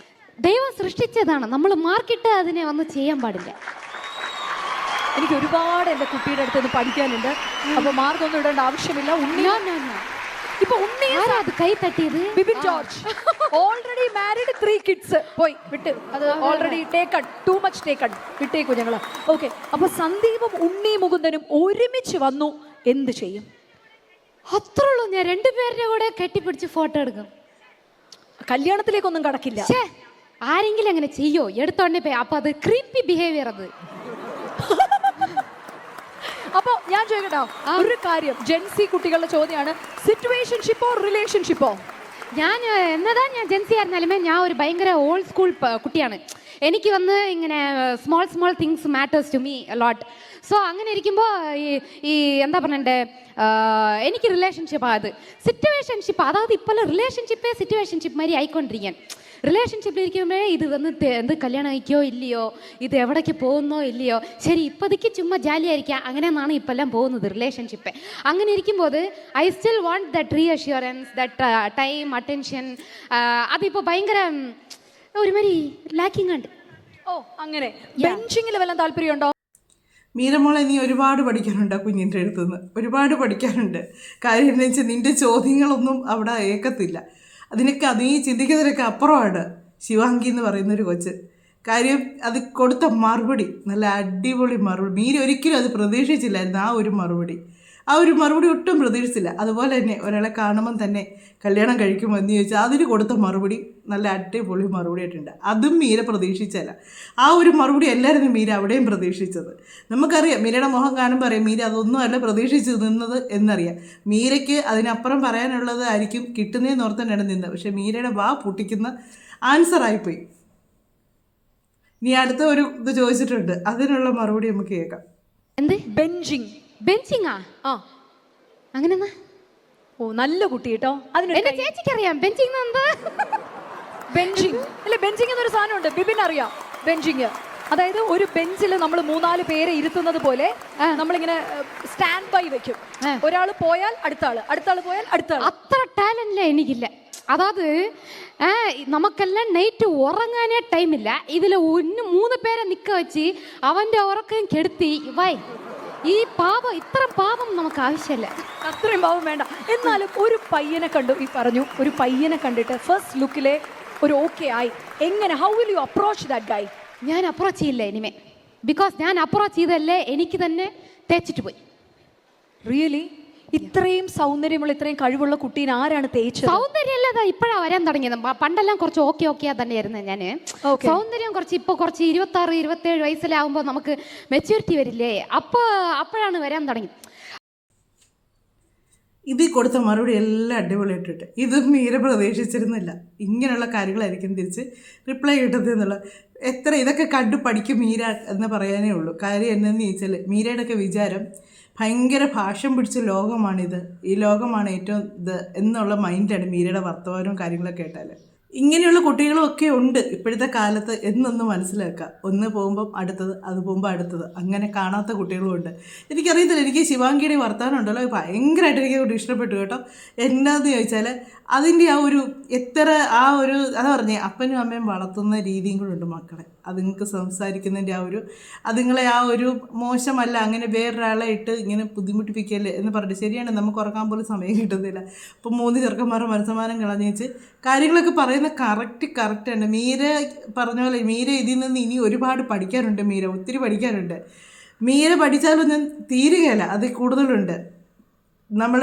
ദൈവം സൃഷ്ടിച്ചതാണ്, നമ്മൾ മാർക്കിട്ട് അതിനെ ഒന്നും ചെയ്യാൻ പാടില്ല. എനിക്ക് ഒരുപാട് എൻ്റെ കുട്ടിയുടെ അടുത്ത് നിന്ന് പഠിക്കാനുണ്ട്. അപ്പൊ മാർക്കൊന്നും ഇടേണ്ട ആവശ്യമില്ല. ഉണ്ണി ഇപ്പൊ ഉണ്ണി അത് കൈ തട്ടിയത് Bibin George already married 3 kids പോയി വിട്ട്. അത് already taken, too much taken, വിട്ടേക്കു ഞങ്ങള്. ഓക്കെ, അപ്പൊ സന്ദീപും ഉണ്ണി മുകുന്ദനും ഒരുമിച്ച് വന്നു, എന്ത് ചെയ്യും? അത്രേ ഉള്ളൂ. ഞാൻ രണ്ടുപേരുടെ കൂടെ കെട്ടിപ്പിടിച്ച് ഫോട്ടോ എടുക്കും. കല്യാണത്തിലേക്കൊന്നും കടക്കില്ല. ആരെങ്കിലും അങ്ങനെ ചെയ്യോ? എടുത്തോണ്ടേ പോയി. അപ്പൊ അത് ക്രീപ്പി ബിഹേവിയർ. അത് അപ്പൊ ഞാൻ ചോദിക്കട്ടോ ഒരു കാര്യം, ജെൻസി കുട്ടികളുടെ ചോദ്യമാണ്, സിറ്റുവേഷൻഷിപ്പോ റിലേഷൻഷിപ്പോ? ഞാൻ ജെൻസി ആയിരുന്നാലുമേ ഞാൻ ഒരു ഭയങ്കര ഓൾഡ് സ്കൂൾ കുട്ടിയാണ്. എനിക്ക് വന്ന് ഇങ്ങനെ small things matters to me lot. So അങ്ങനെ ഇരിക്കുമ്പോൾ ഈ എന്താ പറയണ്ടേ, എനിക്ക് റിലേഷൻഷിപ്പ് അത് സിറ്റുവേഷൻഷിപ്പ്, അതായത് ഇപ്പോൾ റിലേഷൻഷിപ്പേ സിറ്റുവേഷൻഷിപ്പ് മാതിരി ആയിക്കൊണ്ടിരിക്കാൻ. റിലേഷൻഷിപ്പിൽ ഇരിക്കുമ്പോഴേ ഇത് വന്ന് എന്ത് കല്യാണം കഴിക്കോ ഇല്ലയോ, ഇത് എവിടേക്ക് പോകുന്നോ ഇല്ലയോ, ശരി ഇപ്പതിക്ക് ചുമ്മാ ജാലിയായിരിക്കാം, അങ്ങനെയാണ് ഇപ്പം എല്ലാം പോകുന്നത് റിലേഷൻഷിപ്പ്. അങ്ങനെ ഇരിക്കുമ്പോൾ I still want that reassurance, that time, attention. അതിപ്പോൾ ഭയങ്കര ഒരുമാതിരി ലാക്കിംഗ് ഉണ്ട്. ഓ അങ്ങനെ. ബെഞ്ചിങ്ങിൽ വല്ലതും താല്പര്യമുണ്ടോ? മീരമോളെ, നീ ഒരുപാട് പഠിക്കാനുണ്ട് ആ കുഞ്ഞിൻ്റെ അടുത്തുനിന്ന്, ഒരുപാട് പഠിക്കാനുണ്ട്. കാര്യം എന്ന് വെച്ചാൽ നിൻ്റെ ചോദ്യങ്ങളൊന്നും അവിടെ ഏക്കത്തില്ല. അതിനൊക്കെ നീ ചിന്തിക്കുന്നതിനൊക്കെ അപ്പുറമാണ് ശിവാംഗി എന്ന് പറയുന്നൊരു കൊച്ച്. കാര്യം അത് കൊടുത്ത മറുപടി നല്ല അടിപൊളി മറുപടി. മീര ഒരിക്കലും അത് പ്രതീക്ഷിച്ചില്ലായിരുന്നു. ആ ഒരു മറുപടി ഒട്ടും പ്രതീക്ഷിച്ചില്ല. അതുപോലെ തന്നെ ഒരാളെ കാണുമ്പം തന്നെ കല്യാണം കഴിക്കുമോ എന്ന് ചോദിച്ചാൽ അതിന് കൊടുത്ത മറുപടി നല്ല അടിപൊളി മറുപടി ആയിട്ടുണ്ട്. അതും മീര പ്രതീക്ഷിച്ചല്ല. ആ ഒരു മറുപടി എല്ലാവരും മീര അവിടെയും പ്രതീക്ഷിച്ചത്. നമുക്കറിയാം മീരയുടെ മുഖം കാണുമ്പോൾ അറിയാം മീര അതൊന്നും അല്ല പ്രതീക്ഷിച്ച് നിന്നത് എന്നറിയാം. മീരയ്ക്ക് അതിനപ്പുറം പറയാനുള്ളത് ആയിരിക്കും കിട്ടുന്നതെന്ന് ഓർത്തന്നെയാണ് നിന്നത്. പക്ഷെ മീരയുടെ വാ പൊട്ടിക്കുന്ന ആൻസറായിപ്പോയി. നീ അടുത്ത ഒരു ഇത് ചോദിച്ചിട്ടുണ്ട്, അതിനുള്ള മറുപടി നമുക്ക് കേൾക്കാം. എന്ത് ബെഞ്ചിങ്ങാ? ആ അങ്ങനെ. ഓ നല്ല കുട്ടി കേട്ടോ. എന്റെ ചേച്ചിക്കറിയാം ബെഞ്ചിങ് എന്താ. ബെഞ്ചിങ് അല്ലെ, ബെഞ്ചിങ് എന്നൊരു സാധനമുണ്ട്, ബിബിൻ അറിയാം ബെഞ്ചിങ്. അതായത് ഒരു ബെഞ്ചിൽ നമ്മൾ 3-4 പേരെ ഇരുത്തുന്നത് പോലെ നമ്മളിങ്ങനെ സ്റ്റാൻഡ് ബൈ വെക്കും. ഒരാൾ പോയാൽ അടുത്ത ആള് പോയാൽ അടുത്ത ആള്. അത്ര ടാലന്റ് എനിക്കില്ല. അതായത് നമുക്കെല്ലാം നൈറ്റ് ഉറങ്ങാനേ ടൈമില്ല. ഇതിൽ 3 പേരെ നിൽക്ക വെച്ച് അവന്റെ ഉറക്കം കെടുത്തി വൈ. ഈ പാപം, ഇത്ര പാപം നമുക്ക് ആവശ്യമില്ല. അത്രയും പാപം വേണ്ട. എന്നാലും ഒരു പയ്യനെ കണ്ടു, ഈ പറഞ്ഞു ഒരു പയ്യനെ കണ്ടിട്ട് ഫസ്റ്റ് ലുക്കിലെ ഒരു ഓക്കെ ആയി. എങ്ങനെ, how will you approach that guy? ഞാൻ അപ്രോച്ച് ചെയ്യില്ല ഇനിമേ. ബിക്കോസ് ഞാൻ അപ്രോച്ച് ചെയ്തല്ലേ എനിക്ക് തന്നെ തേച്ചിട്ട് പോയി. റിയലി? ഇത്രയും സൗന്ദര്യമുള്ള ഇത്രയും കഴിവുള്ള കുട്ടീനെ ആരാണ് തേച്ചത്? സൗന്ദര്യമല്ല, ഇപ്പോഴാണ് വരാൻ തുടങ്ങിയത്. പണ്ടെല്ലാം കുറച്ച് ഓക്കെ തന്നെയായിരുന്നു ഞാൻ. സൗന്ദര്യം ഇപ്പൊ കുറച്ച് 26-27 വയസ്സിലാവുമ്പോൾ നമുക്ക് മെച്യൂരിറ്റി വരില്ലേ, അപ്പോഴാണ് വരാൻ തുടങ്ങി. ഇത് കൊടുത്ത മറുപടി എല്ലാം അടിപൊളിയായിട്ടിട്ട് ഇതും മീര പ്രതീക്ഷിച്ചിരുന്നില്ല. ഇങ്ങനെയുള്ള കാര്യങ്ങളായിരിക്കും തിരിച്ച് റിപ്ലൈ കിട്ടുന്നത് എന്നുള്ള ഇതൊക്കെ കണ്ടു പഠിക്കും മീര എന്ന് പറയാനേ ഉള്ളൂ. കാര്യം എന്നു ചോദിച്ചാൽ മീരയുടെയൊക്കെ വിചാരം ഭയങ്കര ഭാഷം പിടിച്ച ലോകമാണിത്, ഈ ലോകമാണ് ഏറ്റവും ഇത് എന്നുള്ള മൈൻഡാണ് മീരയുടെ വർത്തമാനവും കാര്യങ്ങളൊക്കെ കേട്ടാൽ. ഇങ്ങനെയുള്ള കുട്ടികളും ഒക്കെ ഉണ്ട് ഇപ്പോഴത്തെ കാലത്ത് എന്നൊന്ന് മനസ്സിലാക്കുക. ഒന്ന് പോകുമ്പം അടുത്തത്, അത് പോകുമ്പോൾ അടുത്തത്, അങ്ങനെ കാണാത്ത കുട്ടികളും ഉണ്ട്. എനിക്കറിയത്തില്ല, എനിക്ക് ശിവാംഗിയുടെ വർത്തമാനം ഉണ്ടല്ലോ ഭയങ്കരമായിട്ട് എനിക്ക് ഇഷ്ടപ്പെട്ടു കേട്ടോ. എന്താണെന്ന് ചോദിച്ചാൽ അതിൻ്റെ അതാ പറഞ്ഞേ, അപ്പനും അമ്മയും വളർത്തുന്ന രീതിയും കൂടെ ഉണ്ട് മക്കളെ. അതുങ്ങൾക്ക് സംസാരിക്കുന്നതിൻ്റെ അതുങ്ങളെ മോശമല്ല, അങ്ങനെ വേറൊരാളെ ഇട്ട് ഇങ്ങനെ ബുദ്ധിമുട്ടിപ്പിക്കല്ലേ എന്ന് പറഞ്ഞിട്ട്. ശരിയാണ്, നമുക്ക് ഉറങ്ങാൻ പോലും സമയം കിട്ടുന്നില്ല. അപ്പം 3 ചെറുക്കന്മാരുടെ മനസ്സമാനം കളഞ്ഞേച്ച് കാര്യങ്ങളൊക്കെ പറയുന്ന കറക്റ്റാണ്. മീര പറഞ്ഞ പോലെ മീര ഇതിൽ നിന്ന് ഇനി ഒരുപാട് പഠിക്കാനുണ്ട്. മീര ഒത്തിരി പഠിക്കാനുണ്ട്. മീര പഠിച്ചാലൊന്നും തീരുകയില്ല, അത് കൂടുതലുണ്ട്. നമ്മൾ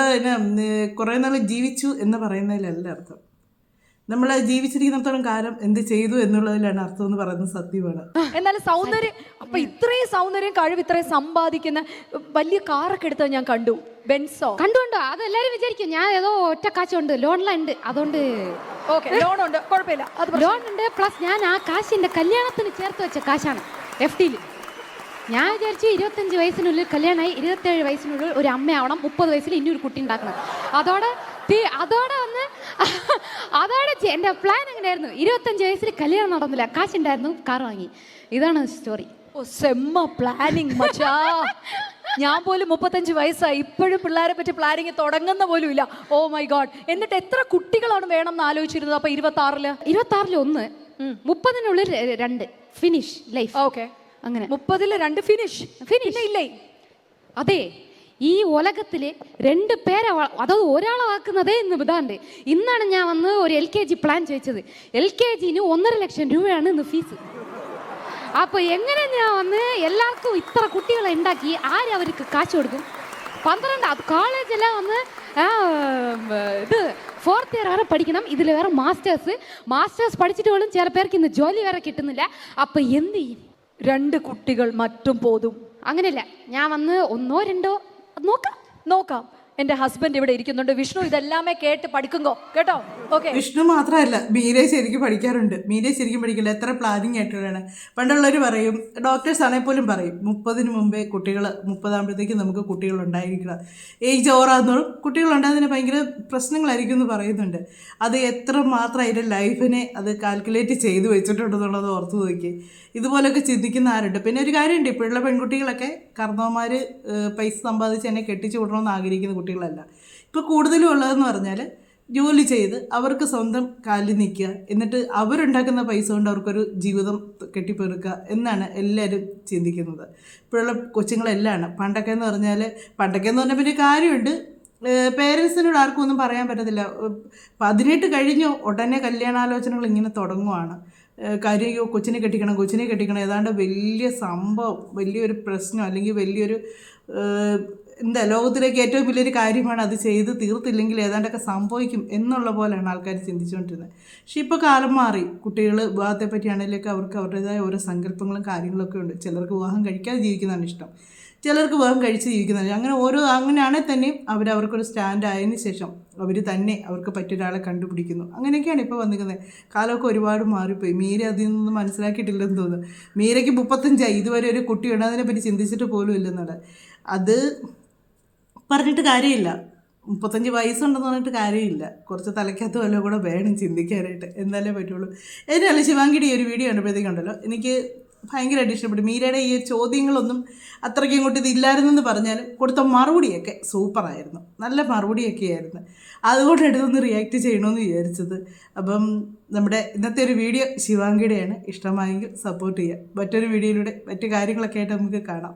കുറേ നാൾ ജീവിച്ചു എന്ന് പറയുന്നതിലല്ല അർത്ഥം. നമ്മൾ ജീവിച്ചിരിക്കുന്നിടത്തോളം കാലം എന്ത് ചെയ്തു എന്നുള്ളതിലാണ് അർത്ഥം എന്ന് പറയുന്നത് സത്യമാണ്. എന്നാൽ സൗന്ദര്യം, അപ്പൊ ഇത്രയും സൗന്ദര്യം കഴിവ് ഇത്രയും സമ്പാദിക്കുന്ന വലിയ കാറൊക്കെ എടുത്തത് ഞാൻ കണ്ടു. ബെൻസോ കണ്ടുകൊണ്ടോ? അത് എല്ലാരും വിചാരിക്കും ഞാൻ ഏതോ ഒറ്റ കാശുണ്ട്, ലോണിലുണ്ട്, അതുകൊണ്ട് ലോൺ ഉണ്ട്, കുഴപ്പമില്ല. അത് ലോൺ ഉണ്ട്. പ്ലസ് ഞാൻ ആ കാശ് എൻ്റെ കല്യാണത്തിന് ചേർത്ത് വെച്ച കാശാണ് FD-യിൽ. ഞാൻ വിചാരിച്ചു 25 വയസ്സിനുള്ളിൽ കല്യാണമായി, 27 വയസ്സിനുള്ളിൽ ഒരു അമ്മയാവണം, 30 വയസ്സിൽ ഇനി ഒരു കുട്ടി ഉണ്ടാക്കണം. അതോടെ എൻ്റെ പ്ലാൻ എങ്ങനെയായിരുന്നു? 25 വയസ്സിൽ കല്യാണം നടന്നില്ല, കാശുണ്ടായിരുന്നു, കാർ വാങ്ങി. ഇതാണ് സ്റ്റോറി. സെമ്മ പ്ലാനിങ് മച്ചാ. ഞാൻ പോലും 35 വയസ്സായി, ഇപ്പോഴും പിള്ളേരെ പറ്റി പ്ലാനിങ് തുടങ്ങുന്ന പോലും ഇല്ല. Oh my god. എന്നിട്ട് എത്ര കുട്ടികളാണ് വേണം എന്ന് ആലോചിച്ചിരുന്നത്? അപ്പൊ 26-ല് 1, 30-നുള്ളിൽ 2 ഫിനിഷ് ലൈഫ്. ഓക്കെ, അങ്ങനെ 30-ല് 2 ഫിനിഷ് ഇല്ലേ? അതെ, ഈ ഉലകത്തില് 2 പേരെ അതായത് ഒരാളെ വാക്കുന്നതേ ഇന്ന് ഇതാണ്ട്. ഇന്നാണ് ഞാൻ വന്ന് ഒരു LKG പ്ലാൻ ചോദിച്ചത്. LKG-ന് 1.5 ലക്ഷം രൂപയാണ് ഇന്ന് ഫീസ്. അപ്പൊ എങ്ങനെ ഞാൻ വന്ന് എല്ലാവർക്കും ഇത്ര കുട്ടികളെ ഉണ്ടാക്കി അവർക്ക് കാശ് കൊടുക്കും? 12 അത് കോളേജെല്ലാം വന്ന് ഇത് 4th ഇയർ വരെ പഠിക്കണം. ഇതിൽ വേറെ മാസ്റ്റേഴ്സ് പഠിച്ചിട്ട് പോലും ചില പേർക്ക് ഇന്ന് ജോലി വരെ കിട്ടുന്നില്ല. അപ്പൊ എന്ത് ചെയ്യും? 2 കുട്ടികൾ മറ്റും പോതും. അങ്ങനെയല്ല, ഞാൻ വന്ന് 1, 2 നോക്കാം. എന്റെ ഹസ്ബൻഡ് ഇവിടെ ഇരിക്കുന്നുണ്ട്. വിഷ്ണു ഇതെല്ലാമേ കേട്ട് പഠിക്കുങ്കോ കേട്ടോ? ഓക്കെ. വിഷ്ണു മാത്രമല്ല, മീര ശരിക്കും പഠിക്കാറുണ്ട്. മീര ശരിക്കും പഠിക്കില്ല, എത്ര പ്ലാനിങ് ആയിട്ടുള്ളതാണ്. പണ്ടുള്ളവർ പറയും, ഡോക്ടേഴ്സ് ആണെങ്കിൽ പോലും പറയും, 30-ന് മുമ്പേ 30 ആകുമ്പോഴത്തേക്കും നമുക്ക് കുട്ടികൾ ഉണ്ടായിരിക്കണം. ഏജ് ഓവറാകുന്നതും കുട്ടികളുണ്ടാകുന്നതിന് ഭയങ്കര പ്രശ്നങ്ങളായിരിക്കും എന്ന് പറയുന്നുണ്ട്. അത് എത്ര മാത്രം അതിൻ്റെ ലൈഫിനെ അത് കാൽക്കുലേറ്റ് ചെയ്ത് വെച്ചിട്ടുണ്ടെന്നുള്ളത് ഓർത്ത് നോക്കി. ഇതുപോലൊക്കെ ചിന്തിക്കുന്ന ആരുണ്ട്? പിന്നെ ഒരു കാര്യമുണ്ട്, ഇപ്പോഴുള്ള പെൺകുട്ടികളൊക്കെ കാരണവന്മാർ പൈസ സമ്പാദിച്ച് എന്നെ കെട്ടിച്ചു വിടണമെന്ന് ആഗ്രഹിക്കുന്ന കുട്ടികളല്ല. ഇപ്പോൾ കൂടുതലും ഉള്ളതെന്ന് പറഞ്ഞാൽ ജോലി ചെയ്ത് അവർക്ക് സ്വന്തം കാലിൽ നിൽക്കുക, എന്നിട്ട് അവരുണ്ടാക്കുന്ന പൈസ കൊണ്ട് അവർക്കൊരു ജീവിതം കെട്ടിപ്പടുക്കുക എന്നാണ് എല്ലാവരും ചിന്തിക്കുന്നത്. ഇപ്പോഴുള്ള കൊച്ചുങ്ങളെല്ലാം പണ്ടൊക്കെ എന്ന് പറഞ്ഞാൽ പിന്നെ കാര്യമുണ്ട്, പേരൻസിനോട് ആർക്കും ഒന്നും പറയാൻ പറ്റത്തില്ല. 18 കഴിഞ്ഞോ ഉടനെ കല്യാണാലോചനകൾ ഇങ്ങനെ തുടങ്ങുവാണ്. കാര്യം കൊച്ചിനെ കെട്ടിക്കണം, ഏതാണ്ട് വലിയ സംഭവം, വലിയൊരു പ്രശ്നം, അല്ലെങ്കിൽ വലിയൊരു ലോകത്തിലേക്ക് ഏറ്റവും വലിയൊരു കാര്യമാണ്. അത് ചെയ്ത് തീർത്തില്ലെങ്കിൽ ഏതാണ്ടൊക്കെ സംഭവിക്കും എന്നുള്ള പോലെയാണ് ആൾക്കാർ ചിന്തിച്ചുകൊണ്ടിരുന്നത്. പക്ഷെ ഇപ്പോൾ കാലം മാറി. കുട്ടികൾ വിവാഹത്തെ പറ്റിയാണെങ്കിലൊക്കെ അവർക്ക് അവരുടേതായ ഓരോ സങ്കല്പങ്ങളും കാര്യങ്ങളൊക്കെ ഉണ്ട്. ചിലർക്ക് വിവാഹം കഴിക്കാതെ ജീവിക്കുന്നതാണ് ഇഷ്ടം, ചിലർക്ക് വിവാഹം കഴിച്ച് ജീവിക്കുന്നതാണ്. അങ്ങനെയാണെങ്കിൽ തന്നെ അവർക്കൊരു സ്റ്റാൻഡ് ആയതിന് ശേഷം അവർ തന്നെ അവർക്ക് പറ്റിയൊരാളെ കണ്ടുപിടിക്കുന്നു. അങ്ങനെയൊക്കെയാണ് ഇപ്പോൾ വന്നിരിക്കുന്നത്. കാലമൊക്കെ ഒരുപാട് മാറിപ്പോയി. മീര അതിൽ നിന്നും മനസ്സിലാക്കിയിട്ടില്ലെന്ന് തോന്നുന്നു. മീരയ്ക്ക് 35 ഇതുവരെ ഒരു കുട്ടിയുണ്ട്, അതിനെപ്പറ്റി ചിന്തിച്ചിട്ട് പോലും ഇല്ലെന്നുള്ളത്. അത് പറഞ്ഞിട്ട് കാര്യമില്ല. 35 വയസ്സുണ്ടെന്ന് പറഞ്ഞിട്ട് കാര്യമില്ല. കുറച്ച് തലയ്ക്കകത്ത് വല്ലതും കൂടെ വേണം ചിന്തിക്കാനായിട്ട്, എന്നാലേ പറ്റുള്ളൂ. എന്നാലും ശിവാങ്കിയുടെ ഈ ഒരു വീഡിയോ കണ്ടപ്പോഴത്തേക്കുണ്ടല്ലോ എനിക്ക് ഭയങ്കരമായിട്ട് ഇഷ്ടപ്പെട്ടു. മീരയുടെ ഈ ചോദ്യങ്ങളൊന്നും അത്രയ്ക്കും ഇങ്ങോട്ട് ഇതില്ലായിരുന്നെന്ന് പറഞ്ഞാലും കൊടുത്ത മറുപടിയൊക്കെ സൂപ്പറായിരുന്നു, നല്ല മറുപടിയൊക്കെ ആയിരുന്നു. അതുകൊണ്ട് എടുത്തൊന്ന് റിയാക്ട് ചെയ്യണമെന്ന് വിചാരിച്ചത്. അപ്പം നമ്മുടെ ഇന്നത്തെ ഒരു വീഡിയോ ശിവാങ്കിയുടെയാണ്. ഇഷ്ടമായെങ്കിൽ സപ്പോർട്ട് ചെയ്യുക. മറ്റൊരു വീഡിയോയിലൂടെ മറ്റു കാര്യങ്ങളൊക്കെ ആയിട്ട് നമുക്ക് കാണാം.